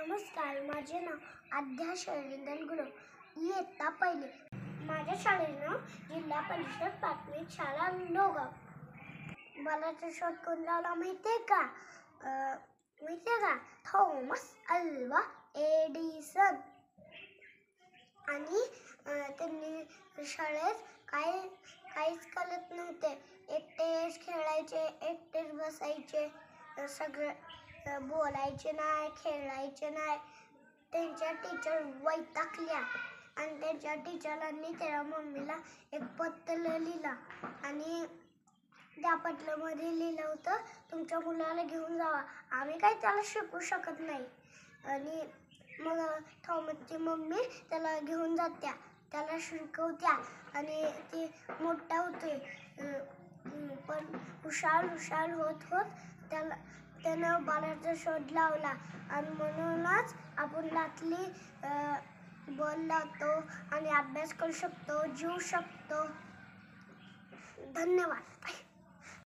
नमस्कार, माझे नाव आद्या शैलेंद्र गुरव. इयत्ता पहिली. माझ्या शाळेचं नाव जिल्हा परिषद प्राथमिक शाळा लोहगाव. बलाचा शोध कोण लावला माहितीये का? Thomas Alva Edison. आणि त्यांनी शाळेत काहीच कळत नव्हते. एकटेच खेळायचे, एकटेच बसायचे, सगळं बोलायचे नाही, खेळायचे नाही. त्यांच्या टीचर वैतागल्या आणि त्यांच्या टीचरांनी त्याच्या मम्मीला एक पत्र लिहिला आणि त्या पत्रामध्ये लिहिलं होतं, तुमच्या मुलाला घेऊन जावा, आम्ही काही त्याला शिकवू शकत नाही. आणि मग थॉमसची मम्मी त्याला घेऊन जात्या, त्याला शिकवत्या आणि ती मोठा होते. पण हुशार होत त्यानं बलाचा शोध लावला आणि म्हणूनच आपण रात्री बल लावतो आणि अभ्यास करू शकतो, जीवू शकतो. धन्यवाद.